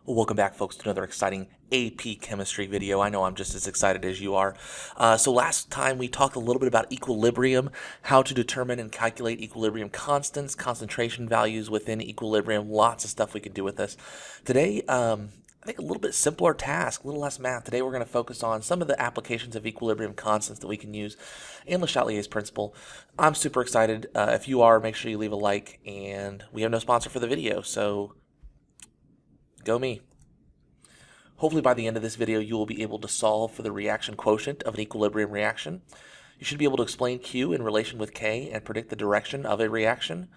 Welcome back, folks, to another exciting AP Chemistry video. I know I'm just as excited as you are. So last time we talked a little bit about equilibrium, how to determine and calculate equilibrium constants, concentration values within equilibrium, lots of stuff we can do with this. Today, I think a little bit simpler task, a little less math. Today we're going to focus on some of the applications of equilibrium constants that we can use in Le Chatelier's principle. I'm super excited. If you are, make sure you leave a like, and we have no sponsor for the video, so go me. Hopefully by the end of this video you will be able to solve for the reaction quotient of an equilibrium reaction. You should be able to explain Q in relation with K and predict the direction of a reaction.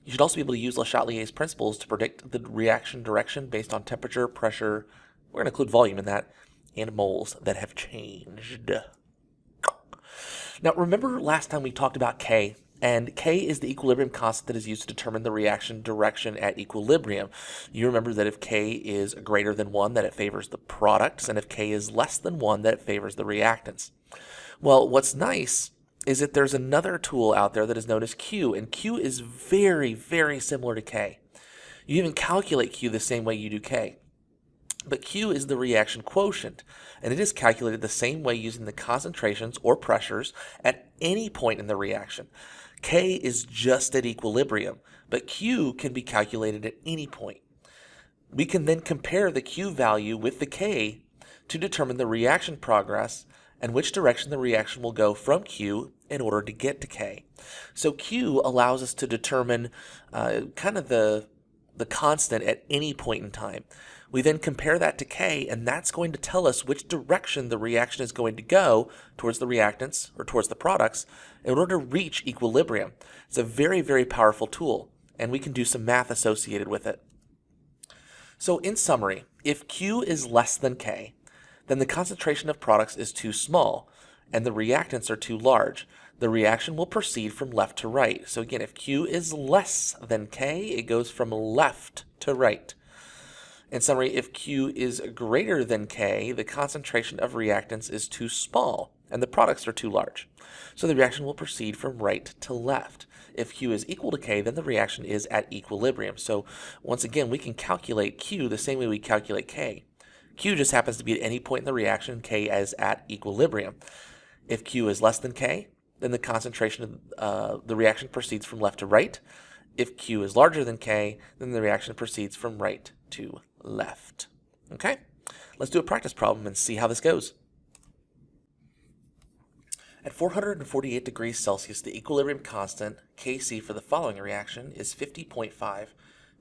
You should also be able to use Le Chatelier's principles to predict the reaction direction based on temperature, pressure, we're going to include volume in that, and moles that have changed. Now remember last time we talked about K, and K is the equilibrium constant that is used to determine the reaction direction at equilibrium. You remember that if K is greater than 1, that it favors the products, and if K is less than 1, that it favors the reactants. Well, what's nice is that there's another tool out there that is known as Q, and Q is very, very similar to K. You even calculate Q the same way you do K. But Q is the reaction quotient, and it is calculated the same way using the concentrations or pressures at any point in the reaction. K is just at equilibrium, but Q can be calculated at any point. We can then compare the Q value with the K to determine the reaction progress and which direction the reaction will go from Q in order to get to K. So Q allows us to determine kind of the constant at any point in time. We then compare that to K, and that's going to tell us which direction the reaction is going to go towards the reactants or towards the products in order to reach equilibrium. It's a very, very powerful tool, and we can do some math associated with it. So in summary, if Q is less than K, then the concentration of products is too small, and the reactants are too large. The reaction will proceed from left to right. So again, if Q is less than K, it goes from left to right. In summary, if Q is greater than K, the concentration of reactants is too small, and the products are too large. So the reaction will proceed from right to left. If Q is equal to K, then the reaction is at equilibrium. So once again, we can calculate Q the same way we calculate K. Q just happens to be at any point in the reaction, K is at equilibrium. If Q is less than K, then the concentration of the reaction proceeds from left to right. If Q is larger than K, then the reaction proceeds from right to left. Okay, let's do a practice problem and see how this goes. At 448 degrees Celsius, the equilibrium constant, Kc, for the following reaction is 50.5.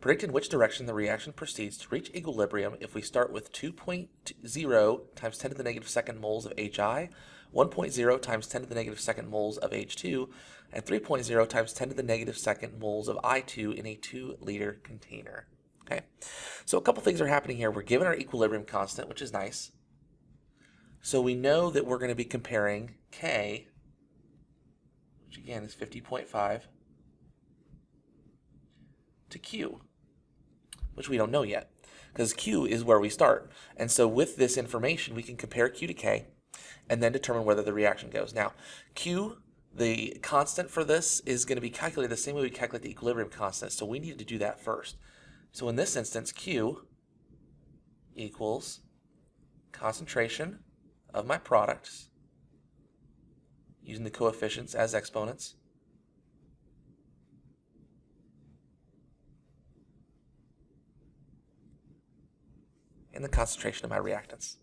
Predict in which direction the reaction proceeds to reach equilibrium if we start with 2.0 times 10 to the negative second moles of Hi, 1.0 times 10 to the negative second moles of H2, and 3.0 times 10 to the negative second moles of I2 in a 2-liter container. Okay, so a couple things are happening here. We're given our equilibrium constant, which is nice. So we know that we're going to be comparing K, which again is 50.5, to Q, which we don't know yet, because Q is where we start. And so with this information, we can compare Q to K and then determine whether the reaction goes. Now, Q, the constant for this, is going to be calculated the same way we calculate the equilibrium constant, so we need to do that first. So in this instance, Q equals concentration of my products using the coefficients as exponents and the concentration of my reactants.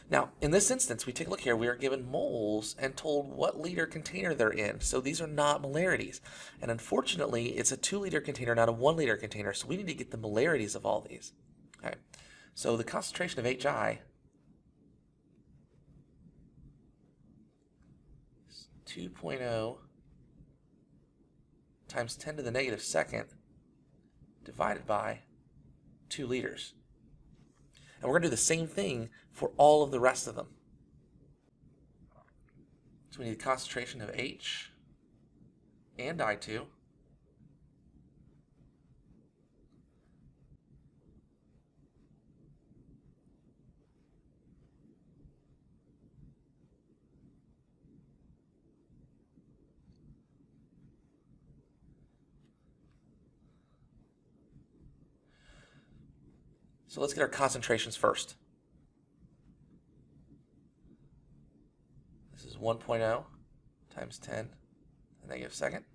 Now, in this instance, we take a look here. We are given moles and told what liter container they're in. So these are not molarities. And unfortunately, it's a 2-liter container, not a 1-liter container. So we need to get the molarities of all these. Okay. So the concentration of Hi is 2.0 times 10 to the negative second divided by 2 liters. And we're going to do the same thing for all of the rest of them. So we need a concentration of H and I2 So let's get our concentrations first. This is 1.0 times 10 to the negative second.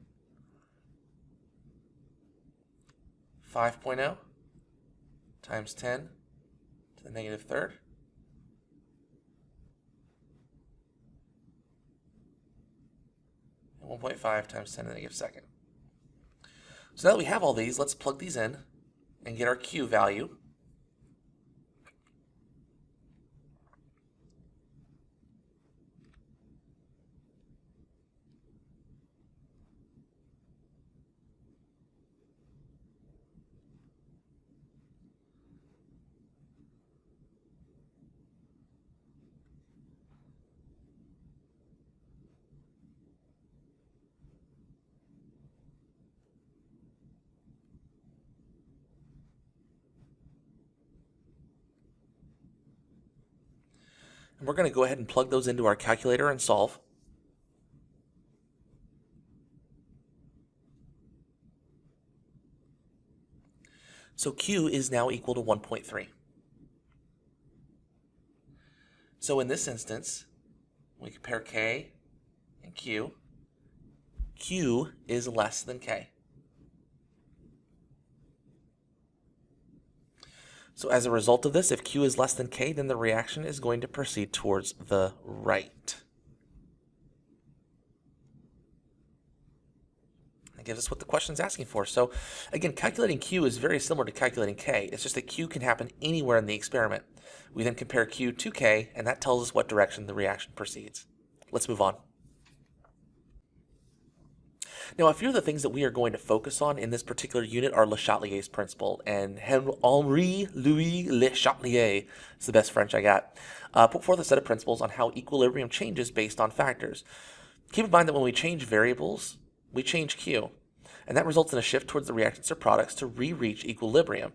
5.0 times 10 to the negative third. And 1.5 times 10 to the negative second. So now that we have all these, let's plug these in and get our Q value. And we're going to go ahead and plug those into our calculator and solve. So Q is now equal to 1.3. So in this instance, we compare K and Q. Q is less than K. So as a result of this, if Q is less than K, then the reaction is going to proceed towards the right. That gives us what the question is asking for. So again, calculating Q is very similar to calculating K. It's just that Q can happen anywhere in the experiment. We then compare Q to K, and that tells us what direction the reaction proceeds. Let's move on. Now, a few of the things that we are going to focus on in this particular unit are Le Chatelier's principle, and Henri-Louis Le Chatelier is the best French I got. Put forth a set of principles on how equilibrium changes based on factors. Keep in mind that when we change variables, we change Q, and that results in a shift towards the reactants or products to re-reach equilibrium.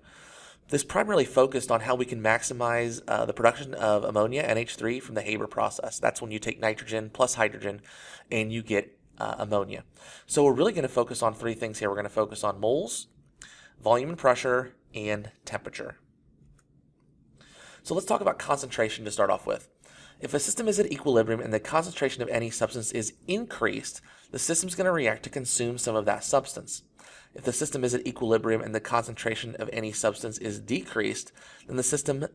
This primarily focused on how we can maximize the production of ammonia, NH3, from the Haber process. That's when you take nitrogen plus hydrogen and you get ammonia. So we're really going to focus on three things here. We're going to focus on moles, volume and pressure, and temperature. So let's talk about concentration to start off with. If a system is at equilibrium and the concentration of any substance is increased, the system is going to react to consume some of that substance. If the system is at equilibrium and the concentration of any substance is decreased, then the system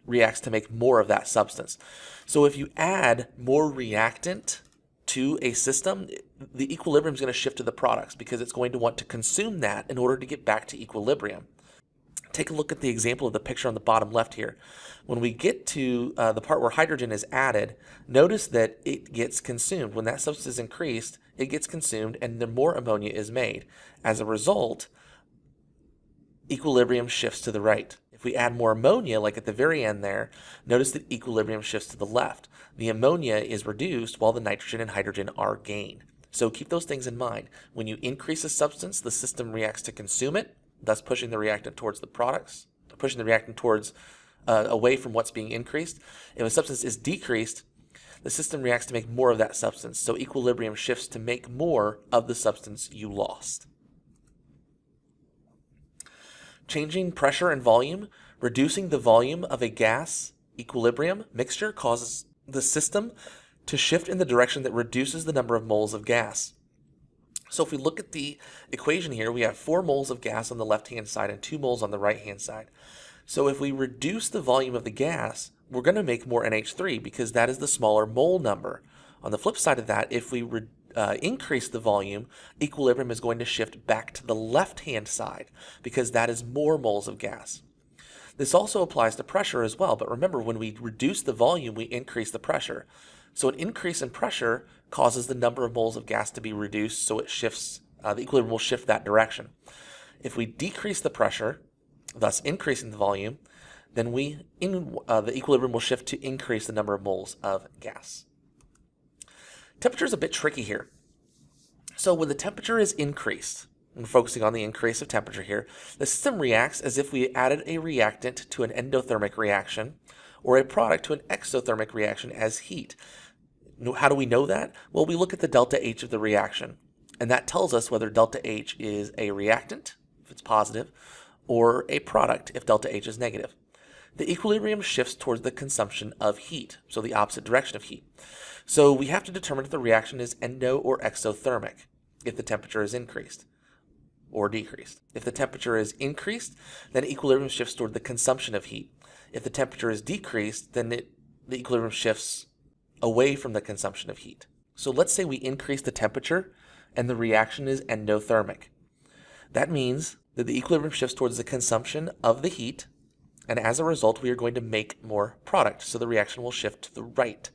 reacts to make more of that substance. So if you add more reactant to a system, the equilibrium is going to shift to the products because it's going to want to consume that in order to get back to equilibrium. Take a look at the example of the picture on the bottom left here. When we get to the part where hydrogen is added, notice that it gets consumed. When that substance is increased, it gets consumed and the more ammonia is made. As a result, equilibrium shifts to the right. If we add more ammonia, like at the very end there, notice that equilibrium shifts to the left. The ammonia is reduced while the nitrogen and hydrogen are gained. So keep those things in mind. When you increase a substance, the system reacts to consume it, thus pushing the reactant towards the products, pushing the reactant towards away from what's being increased. If a substance is decreased, the system reacts to make more of that substance. So equilibrium shifts to make more of the substance you lost. Changing pressure and volume, reducing the volume of a gas equilibrium mixture causes the system to shift in the direction that reduces the number of moles of gas. So if we look at the equation here, we have 4 moles of gas on the left-hand side and 2 moles on the right-hand side. So if we reduce the volume of the gas, we're going to make more NH3 because that is the smaller mole number. On the flip side of that, if we increase the volume, equilibrium is going to shift back to the left-hand side because that is more moles of gas. This also applies to pressure as well, but remember, when we reduce the volume, we increase the pressure. So an increase in pressure causes the number of moles of gas to be reduced, so it shifts, the equilibrium will shift that direction. If we decrease the pressure, thus increasing the volume, then the equilibrium will shift to increase the number of moles of gas. Temperature is a bit tricky here. So when the temperature is increased, and we're focusing on the increase of temperature here, the system reacts as if we added a reactant to an endothermic reaction or a product to an exothermic reaction as heat. How do we know that? Well, we look at the delta H of the reaction, and that tells us whether delta H is a reactant, if it's positive, or a product, if delta H is negative. the equilibrium shifts towards the consumption of heat, so the opposite direction of heat. So we have to determine if the reaction is endo or exothermic, if the temperature is increased or decreased. If the temperature is increased, then equilibrium shifts toward the consumption of heat. If the temperature is decreased, then the equilibrium shifts away from the consumption of heat. So let's say we increase the temperature and the reaction is endothermic. That means that the equilibrium shifts towards the consumption of the heat, and as a result, we are going to make more product, so the reaction will shift to the right.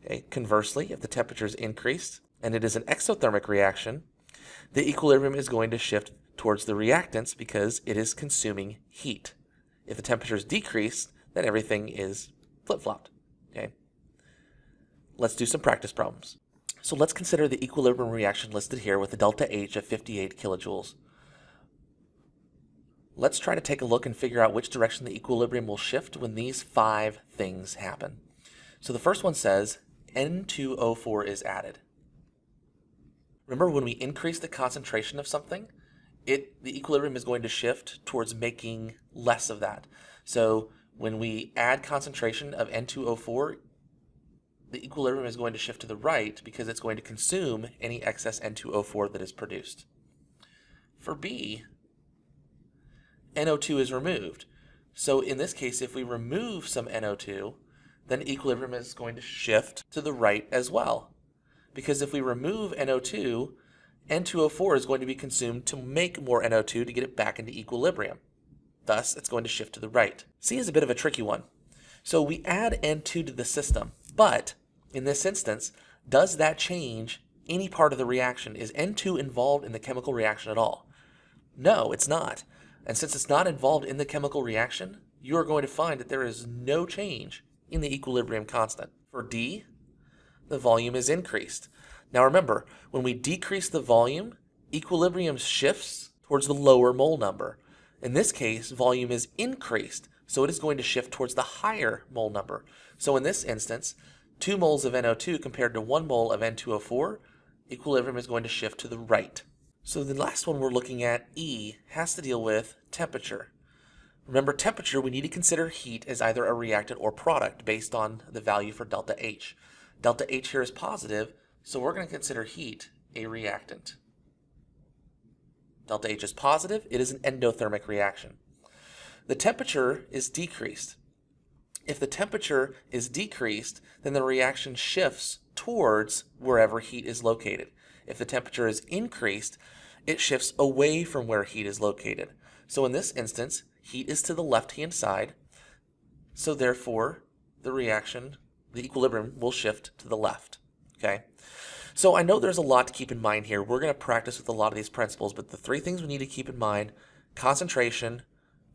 Okay? Conversely, if the temperature is increased and it is an exothermic reaction, the equilibrium is going to shift towards the reactants because it is consuming heat. If the temperature is decreased, then everything is flip-flopped. Okay? Let's do some practice problems. So let's consider the equilibrium reaction listed here with a delta H of 58 kilojoules. Let's try to take a look and figure out which direction the equilibrium will shift when these 5 things happen. So the first one says N2O4 is added. Remember, when we increase the concentration of something, the equilibrium is going to shift towards making less of that. So when we add concentration of N2O4, the equilibrium is going to shift to the right because it's going to consume any excess N2O4 that is produced. For B, NO2 is removed. So in this case, if we remove some NO2, then equilibrium is going to shift to the right as well. Because if we remove NO2, N2O4 is going to be consumed to make more NO2 to get it back into equilibrium. Thus, it's going to shift to the right. C is a bit of a tricky one. So we add N2 to the system, but in this instance, does that change any part of the reaction? Is N2 involved in the chemical reaction at all? No, it's not. And since it's not involved in the chemical reaction, you are going to find that there is no change in the equilibrium constant. For D, the volume is increased. Now remember, when we decrease the volume, equilibrium shifts towards the lower mole number. In this case, volume is increased, so it is going to shift towards the higher mole number. So in this instance, 2 moles of NO2 compared to 1 mole of N2O4, equilibrium is going to shift to the right. So the last one we're looking at, E, has to deal with temperature. Remember, temperature, we need to consider heat as either a reactant or product based on the value for delta H. Delta H here is positive, so we're going to consider heat a reactant. Delta H is positive, it is an endothermic reaction. The temperature is decreased. If the temperature is decreased, then the reaction shifts towards wherever heat is located. If the temperature is increased, it shifts away from where heat is located. So in this instance, heat is to the left-hand side, so therefore the equilibrium will shift to the left. Okay? So I know there's a lot to keep in mind here. We're going to practice with a lot of these principles, but the 3 things we need to keep in mind: concentration,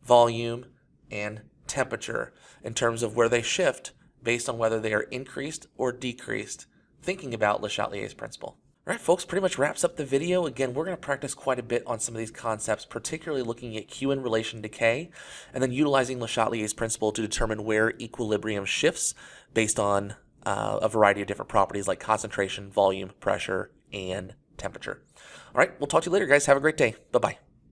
volume, and temperature, in terms of where they shift based on whether they are increased or decreased, thinking about Le Chatelier's principle. All right, folks, pretty much wraps up the video. Again, we're going to practice quite a bit on some of these concepts, particularly looking at Q in relation to K, and then utilizing Le Chatelier's principle to determine where equilibrium shifts based on a variety of different properties like concentration, volume, pressure, and temperature. All right, we'll talk to you later, guys. Have a great day. Bye-bye.